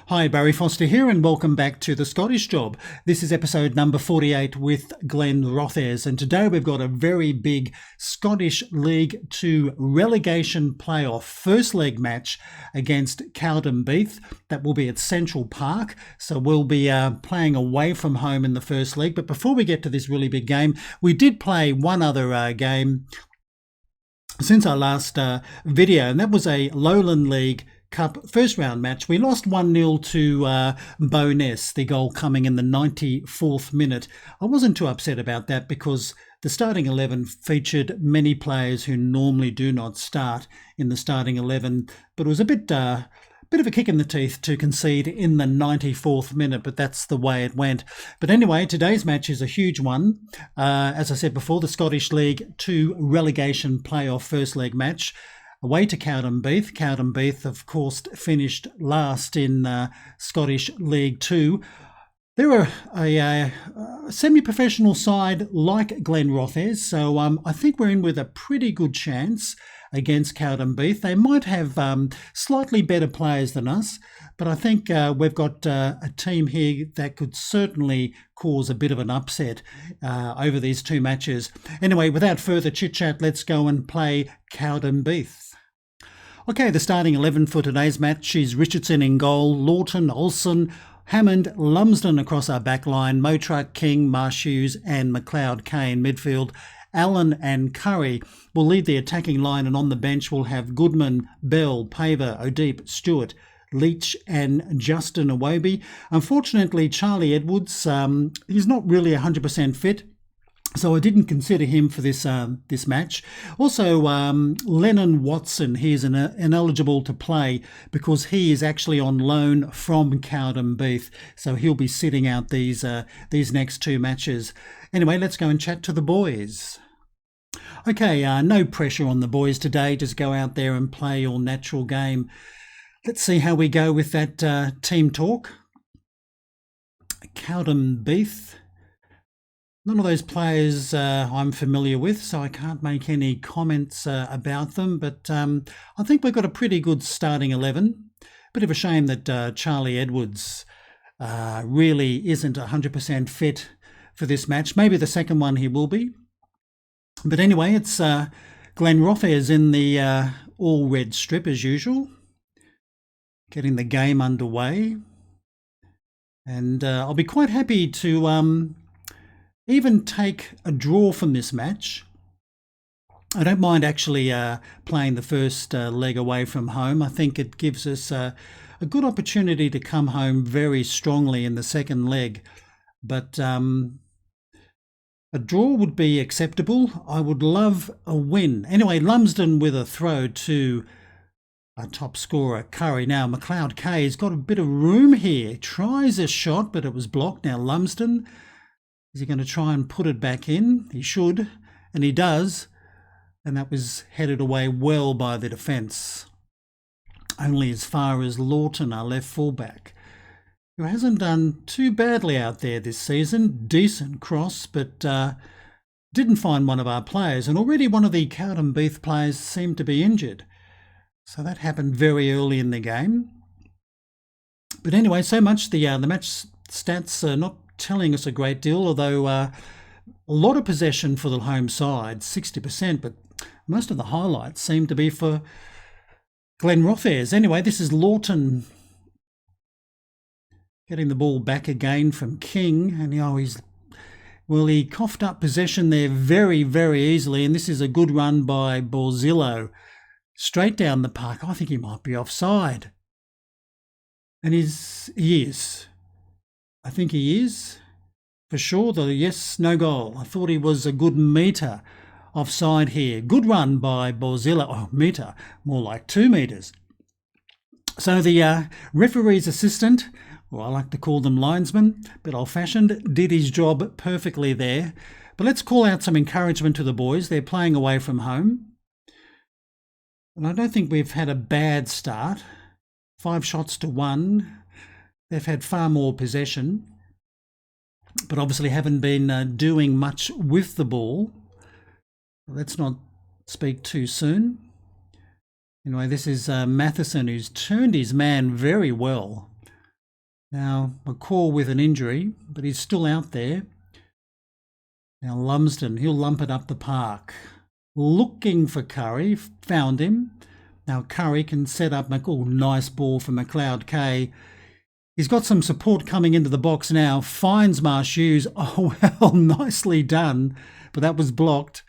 Hi, Barry Foster here, and welcome back to The Scottish Job. This is episode number 48 with Glenrothes, and today we've got a very big Scottish League 2 relegation playoff first leg match against Cowdenbeath. That will be at Central Park, so we'll be playing away from home in the first leg. But before we get to this really big game, we did play one other game since our last video, and that was a Lowland League Cup first round match. We lost 1-0 to Bowness, the goal coming in the 94th minute. I wasn't too upset about that because the starting 11 featured many players who normally do not start in the starting 11, but it was a bit of a kick in the teeth to concede in the 94th minute, but that's the way it went. But anyway, today's match is a huge one. As I said before, the Scottish League 2 relegation playoff first leg match. Away to Cowdenbeath. Cowdenbeath, of course, finished last in Scottish League 2. They're a semi-professional side like Glenrothes, so I think we're in with a pretty good chance against Cowdenbeath. They might have slightly better players than us, but I think we've got a team here that could certainly cause a bit of an upset over these two matches. Anyway, without further chit-chat, let's go and play Cowdenbeath. Okay, the starting 11 for today's match is Richardson in goal, Lawton, Olsen, Hammond, Lumsden across our back line, Motruck, King, Marshews and McLeod Kane midfield. Allen and Curry will lead the attacking line, and on the bench we'll have Goodman, Bell, Paver, O'Deep, Stewart, Leach and Justin Awobi. Unfortunately, Charlie Edwards, he's not really 100% fit, so I didn't consider him for this match. Also, Lennon Watson, he is ineligible to play because he is actually on loan from Cowdenbeath, so he'll be sitting out these next two matches. Anyway, let's go and chat to the boys. Okay, no pressure on the boys today. Just go out there and play your natural game. Let's see how we go with that team talk. Cowdenbeath. None of those players I'm familiar with, so I can't make any comments about them. But I think we've got a pretty good starting 11. Bit of a shame that Charlie Edwards really isn't 100% fit for this match. Maybe the second one he will be. But anyway, it's Glenrothes in the all-red strip as usual. Getting the game underway. And I'll be quite happy to even take a draw from this match. I don't mind actually playing the first leg away from home. I think it gives us a good opportunity to come home very strongly in the second leg. But a draw would be acceptable. I would love a win. Anyway, Lumsden with a throw to a top scorer, Curry. Now, McLeod K's got a bit of room here. Tries a shot, but it was blocked. Now, Lumsden, is he going to try and put it back in? He should, and he does. And that was headed away well by the defence. Only as far as Lawton, our left fullback, who hasn't done too badly out there this season. Decent cross, but didn't find one of our players. And already one of the Cowdenbeath players seemed to be injured. So that happened very early in the game. But anyway, so much the match stats are not telling us a great deal, although a lot of possession for the home side, 60%, but most of the highlights seem to be for Glenrothes. Anyway, this is Lawton getting the ball back again from King, and he coughed up possession there very, very easily, and this is a good run by Borzillo. Straight down the park. I think he might be offside. And he is. I think he is. For sure, no goal. I thought he was a good metre offside here. Good run by Borzillo. Oh, metre. More like 2 metres. So the referee's assistant, or I like to call them linesman, a bit old-fashioned, did his job perfectly there. But let's call out some encouragement to the boys. They're playing away from home. And I don't think we've had a bad start. 5 shots to 1. They've had far more possession, but obviously haven't been doing much with the ball. Let's not speak too soon. Anyway, this is Matheson, who's turned his man very well. Now McCaw with an injury, but he's still out there. Now Lumsden, he'll lump it up the park. Looking for Curry, found him. Now Curry can set up, nice ball for McLeod K. He's got some support coming into the box now, finds Marshoes. Oh, well, nicely done, but that was blocked.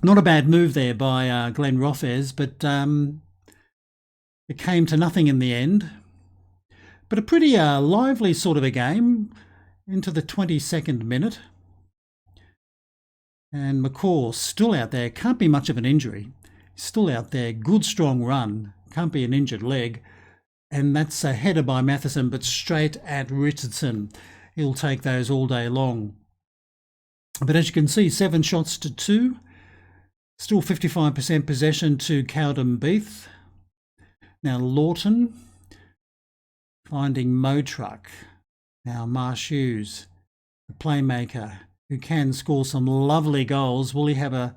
Not a bad move there by Glenrothes, but it came to nothing in the end. But a pretty lively sort of a game into the 22nd minute. And McCaw still out there, can't be much of an injury. Still out there, good strong run, can't be an injured leg. And that's a header by Matheson, but straight at Richardson. He'll take those all day long. But as you can see, 7 shots to 2. Still 55% possession to Cowdenbeath. Now Lawton finding Motruck. Now Marshoes, the playmaker, who can score some lovely goals. Will he have a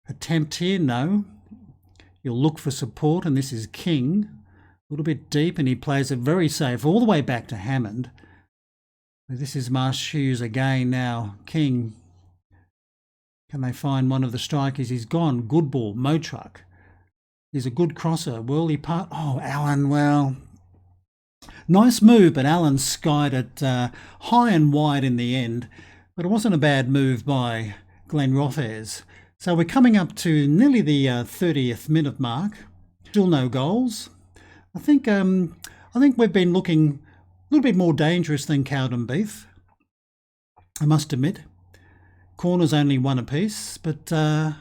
attempt here? No. He'll look for support, and this is King. A little bit deep, and he plays it very safe all the way back to Hammond. This is Marshoes again now. King. Can they find one of the strikers? He's gone. Good ball. Motruck. He's a good crosser. Whirly part. Oh, Allen, well, nice move, but Allen skied it high and wide in the end. But it wasn't a bad move by Glenrothes. So we're coming up to nearly the 30th minute mark. Still no goals. I think we've been looking a little bit more dangerous than Cowdenbeath, I must admit. Corners only 1 apiece, but I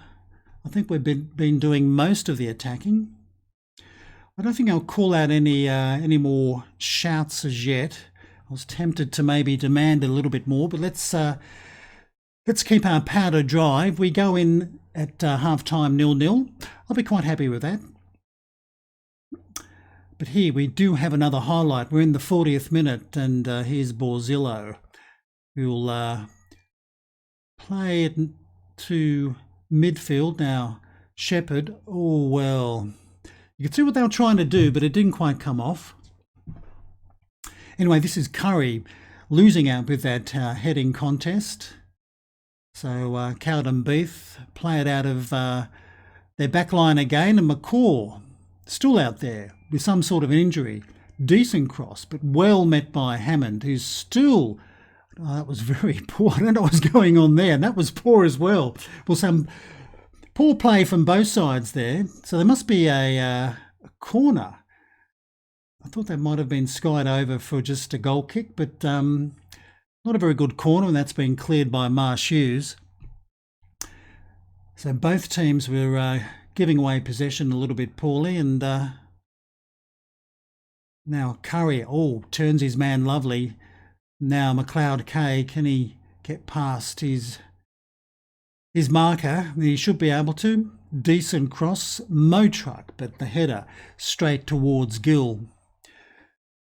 think we've been doing most of the attacking. I don't think I'll call out any more shouts as yet. I was tempted to maybe demand a little bit more, but let's keep our powder dry. If we go in at half-time 0-0, I'll be quite happy with that. But here we do have another highlight. We're in the 40th minute, and here's Borzillo, who'll play it to midfield. Now Shepherd, oh well, you can see what they were trying to do, but it didn't quite come off. Anyway, this is Curry losing out with that heading contest. So Cowdenbeath play it out of their back line again, and McCaw still out there with some sort of an injury. Decent cross, but well met by Hammond, who's still... Oh, that was very poor. I don't know what's going on there, and that was poor as well. Well, some poor play from both sides there. So there must be a corner. I thought that might have been skied over for just a goal kick, but not a very good corner, and that's been cleared by Marshoes. So both teams were giving away possession a little bit poorly, and now Curry, turns his man lovely. Now McLeod K, can he get past his marker? He should be able to. Decent cross, Motruck, but the header straight towards Gill.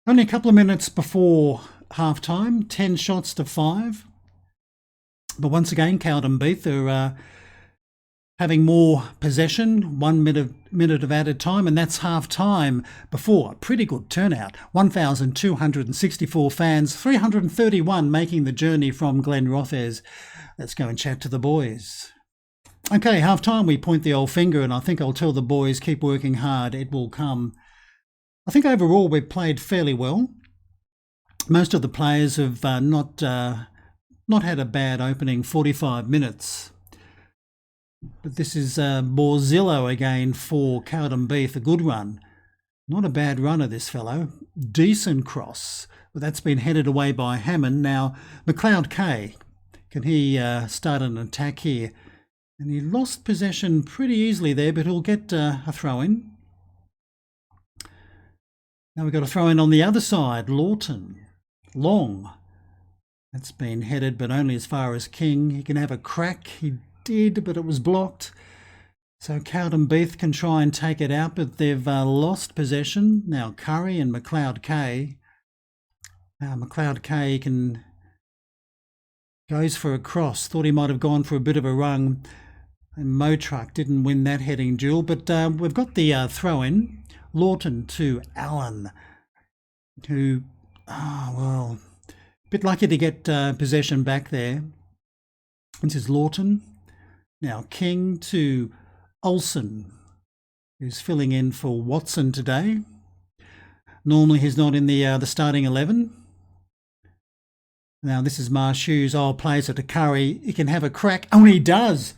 Only a couple of minutes before half-time, 10 shots to 5. But once again, Cowdenbeath are having more possession, 1 minute of added time, and that's half-time before. A pretty good turnout. 1,264 fans, 331 making the journey from Glenrothes. Let's go and chat to the boys. Okay, half-time we point the old finger, and I think I'll tell the boys, keep working hard, it will come. I think overall we've played fairly well. Most of the players have not had a bad opening 45 minutes. But this is Borzillo again for Cowdenbeath, a good run. Not a bad runner, this fellow. Decent cross, but that's been headed away by Hammond. Now, McLeod K, can he start an attack here? And he lost possession pretty easily there, but he'll get a throw-in. Now we've got a throw-in on the other side. Lawton, long. That's been headed, but only as far as King. He can have a crack. He did, but it was blocked. So Cowdenbeath can try and take it out, but they've lost possession. Now Curry and McLeod K. McLeod K goes for a cross. Thought he might have gone for a bit of a run. And Motruck didn't win that heading duel, but we've got the throw-in. Lawton to Allen, who Oh, well, a bit lucky to get possession back there. This is Lawton. Now King to Olsen, who's filling in for Watson today. Normally he's not in the starting 11. Now this is Marsh Hughes. Oh, plays it to Curry. He can have a crack. Oh, he does.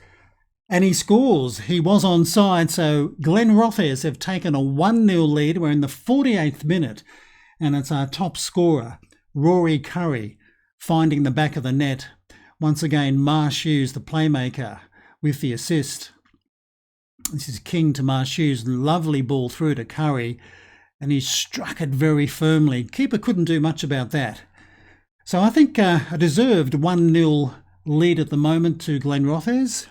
And he scores. He was onside, so Glenrothes have taken a 1-0 lead. We're in the 48th minute, and it's our top scorer, Rory Curry, finding the back of the net. Once again, Marsh Hughes, the playmaker, with the assist. This is King to Marsh Hughes. Lovely ball through to Curry, and he struck it very firmly. Keeper couldn't do much about that. So I think a deserved 1-0 lead at the moment to Glenrothes.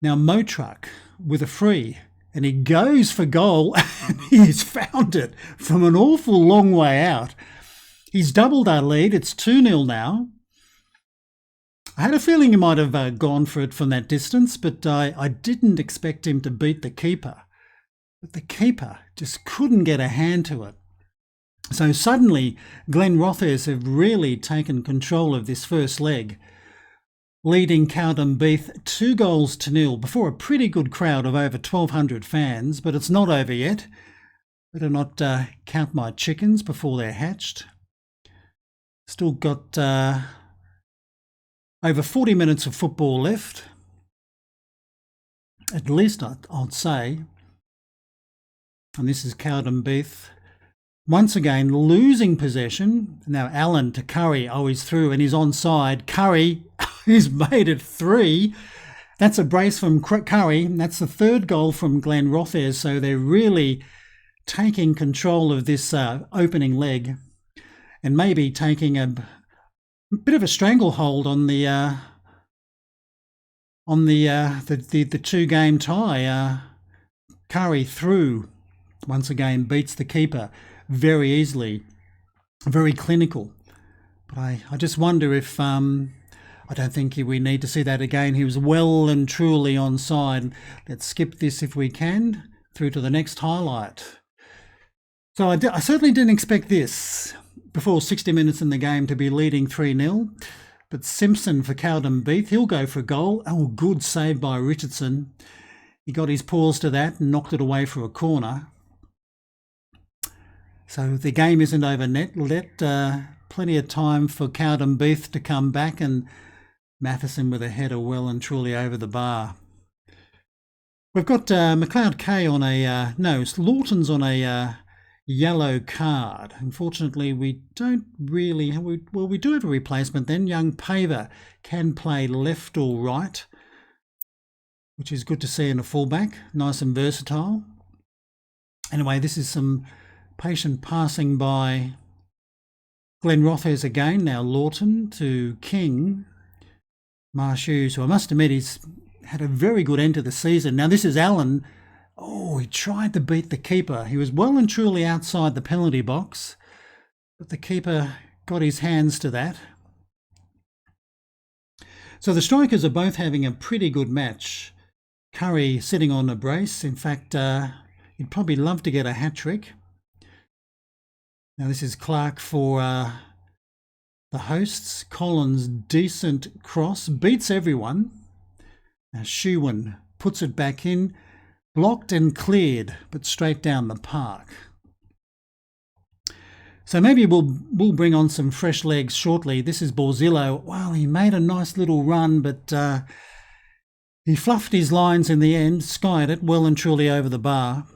Now Motruck with a free, and he goes for goal, and he's found it from an awful long way out. He's doubled our lead. It's 2-0 now. I had a feeling he might have gone for it from that distance, but I didn't expect him to beat the keeper. But the keeper just couldn't get a hand to it. So suddenly, Glenrothes have really taken control of this first leg, leading Cowdenbeath 2-0 before a pretty good crowd of over 1,200 fans. But it's not over yet. Better not count my chickens before they're hatched. Still got over 40 minutes of football left, at least I'd say. And this is Cowdenbeath once again losing possession. Now Allen to Curry. Oh, he's through and he's onside. Curry, he's made it 3. That's a brace from Curry. That's the 3rd goal from Glenrothes. So they're really taking control of this opening leg, and maybe taking a bit of a stranglehold on the 2-game tie. Curry through once again beats the keeper very easily, very clinical. But I just wonder if I don't think we need to see that again. He was well and truly onside. Let's skip this if we can through to the next highlight. So I certainly didn't expect this before 60 minutes in the game to be leading 3-0. But Simpson for Cowdenbeath, he'll go for a goal. Oh, good save by Richardson. He got his paws to that and knocked it away for a corner. So the game isn't over net. Let plenty of time for Cowdenbeath to come back, and Matheson with a header well and truly over the bar. We've got McLeod K on a... Lawton's on a... yellow card. Unfortunately, we don't really... we do have a replacement then. Young Paver can play left or right, which is good to see in a fullback. Nice and versatile. Anyway, this is some patient passing by Glenrothes again. Now Lawton to King. Marsh Hughes, who I must admit he's had a very good end to the season. Now this is Allen. Oh, he tried to beat the keeper. He was well and truly outside the penalty box, but the keeper got his hands to that. So the strikers are both having a pretty good match. Curry sitting on a brace. In fact, he'd probably love to get a hat-trick. Now this is Clark for the hosts. Collins, decent cross, beats everyone. Now Shuwen puts it back in. Blocked and cleared, but straight down the park. So maybe we'll bring on some fresh legs shortly. This is Borzillo. Well, he made a nice little run, but he fluffed his lines in the end, skied it well and truly over the bar.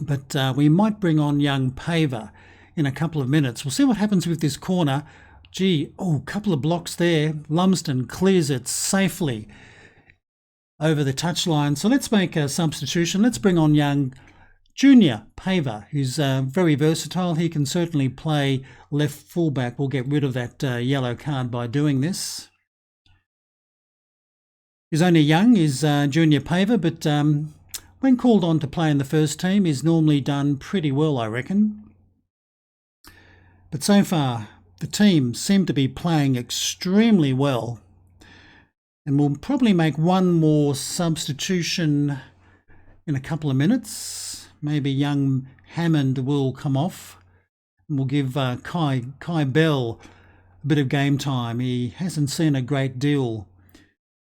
But we might bring on young Paver in a couple of minutes. We'll see what happens with this corner. Gee, a couple of blocks there. Lumsden clears it safely over the touchline. So let's make a substitution. Let's bring on young junior Paver, who's very versatile. He can certainly play left fullback. We'll get rid of that yellow card by doing this. He's only young, is junior Paver, but when called on to play in the first team, he's normally done pretty well, I reckon. But so far, the team seem to be playing extremely well. And we'll probably make one more substitution in a couple of minutes. Maybe young Hammond will come off, and we'll give Kai Bell a bit of game time. He hasn't seen a great deal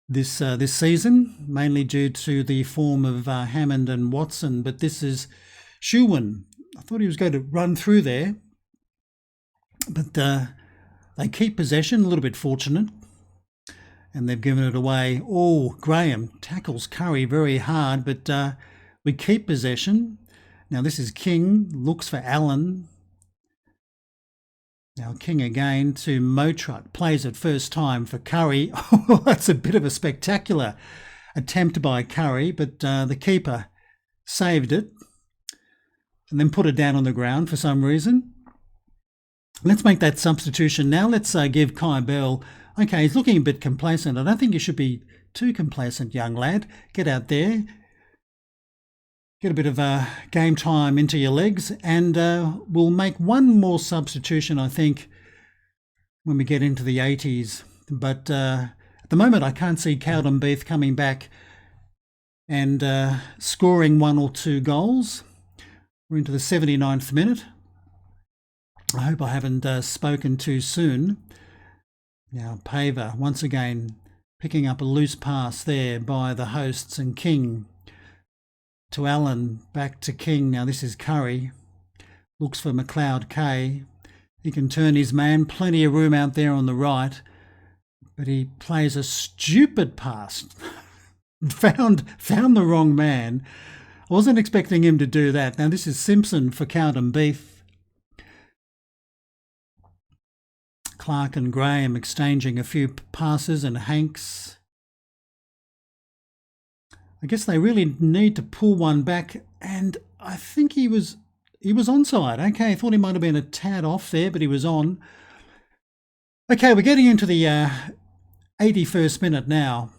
this season, mainly due to the form of Hammond and Watson, but this is Shuwen. I thought he was going to run through there, but they keep possession, a little bit fortunate, and they've given it away. Oh, Graham tackles Curry very hard, but we keep possession. Now this is King, looks for Allen. Now King again to Motruck, plays it first time for Curry. Oh, that's a bit of a spectacular attempt by Curry, but the keeper saved it and then put it down on the ground for some reason. Let's make that substitution now. Let's give Kai Bell. Okay, he's looking a bit complacent. I don't think you should be too complacent, young lad. Get out there. Get a bit of game time into your legs, and we'll make one more substitution, I think, when we get into the 80s. But at the moment, I can't see Cowdenbeath coming back and scoring 1 or 2 goals. We're into the 79th minute. I hope I haven't spoken too soon. Now, Paver, once again, picking up a loose pass there by the hosts, and King to Allen, back to King. Now this is Curry, looks for McLeod K. He can turn his man, plenty of room out there on the right, but he plays a stupid pass. found the wrong man. I wasn't expecting him to do that. Now this is Simpson for Cowdenbeath. Clark and Graham exchanging a few passes, and Hanks. I guess they really need to pull one back, and I think he was onside. Okay, I thought he might have been a tad off there, but he was on. Okay, we're getting into the 81st minute now.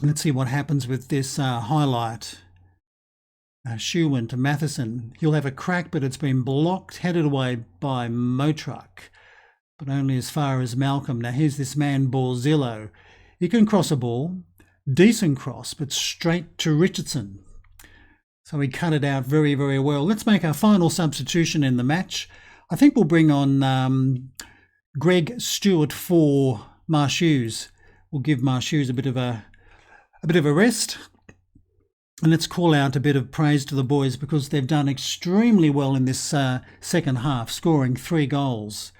Let's see what happens with this highlight. Shuwen to Matheson. He'll have a crack, but it's been blocked, headed away by Motruck, but only as far as Malcolm. Now here's this man, Borzillo. He can cross a ball. Decent cross, but straight to Richardson. So he cut it out very, very well. Let's make our final substitution in the match. I think we'll bring on Greg Stewart for Marshews. We'll give Marshews a bit of a rest. And let's call out a bit of praise to the boys, because they've done extremely well in this second half, scoring 3 goals.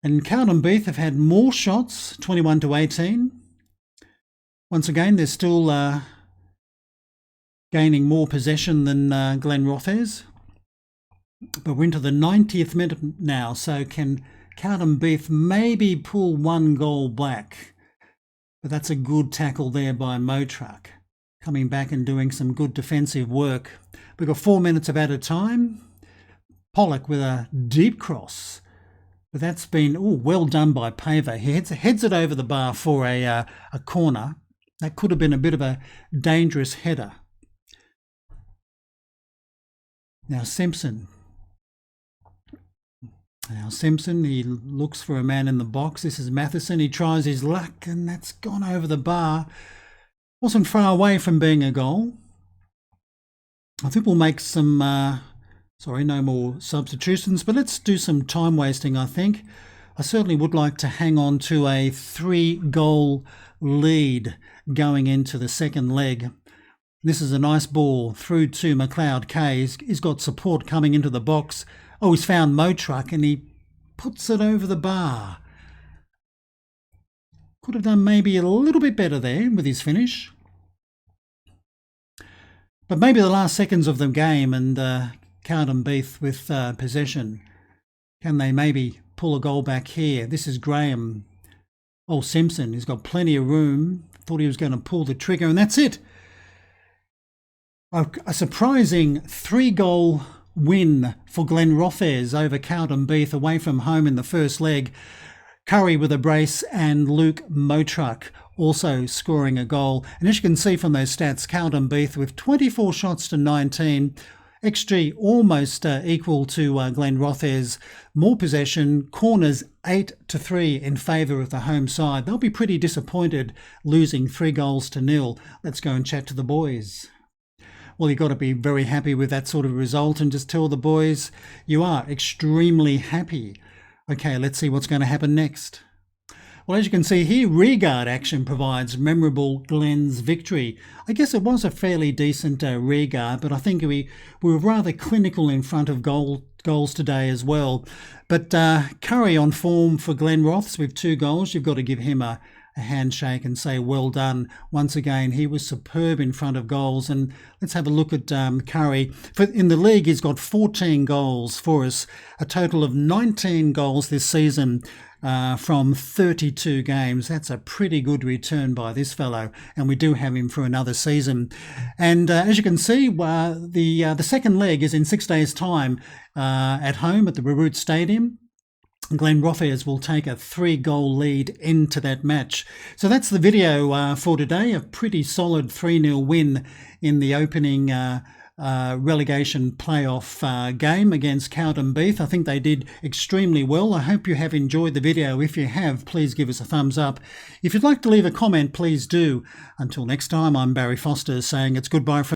And Cowdenbeath have had more shots, 21-18. Once again, they're still gaining more possession than Glenrothes. But we're into the 90th minute now, so can Cowdenbeath maybe pull 1 goal back? But that's a good tackle there by Motruck, coming back and doing some good defensive work. We've got 4 minutes of added time. Pollock with a deep cross. But that's been well done by Paver. He heads it over the bar for a corner. That could have been a bit of a dangerous header. Now Simpson. He looks for a man in the box. This is Matheson. He tries his luck, and that's gone over the bar. Wasn't far away from being a goal. I think we'll make some, no more substitutions, but let's do some time wasting, I think. I certainly would like to hang on to a 3-goal lead going into the second leg. This is a nice ball through to McLeod K. He's got support coming into the box. Oh, he's found Motruck, and he puts it over the bar. Could have done maybe a little bit better there with his finish. But maybe the last seconds of the game, and Cowdenbeath with possession. Can they maybe pull a goal back here? This is Graham. Oh, Simpson, he's got plenty of room. Thought he was going to pull the trigger, and that's it. A surprising 3-goal win for Glenrothes over Cowdenbeath away from home in the first leg. Curry with a brace, and Luke Motruck also scoring a goal. And as you can see from those stats, Cowdenbeath with 24 shots to 19. XG almost equal to Glenrothes. More possession, corners 8-3 in favour of the home side. They'll be pretty disappointed losing 3-0. Let's go and chat to the boys. Well, you've got to be very happy with that sort of result and just tell the boys you are extremely happy. Okay, let's see what's going to happen next. Well, as you can see here, rearguard action provides memorable Glen's victory. I guess it was a fairly decent rearguard, but I think we were rather clinical in front of goals today as well. But Curry on form for Glenrothes with 2 goals. You've got to give him a handshake and say well done. Once again, he was superb in front of goals. And let's have a look at Curry. In the league, he's got 14 goals for us, a total of 19 goals this season. From 32 games. That's a pretty good return by this fellow, and we do have him for another season. And as you can see, the second leg is in 6 days' time at home at the Glenrothes Stadium. Glenrothes will take a 3-goal lead into that match. So that's the video for today. A pretty solid 3-0 win in the opening relegation playoff game against Cowdenbeath. I think they did extremely well. I hope you have enjoyed the video. If you have, please give us a thumbs up. If you'd like to leave a comment, please do. Until next time, I'm Barry Foster saying it's goodbye from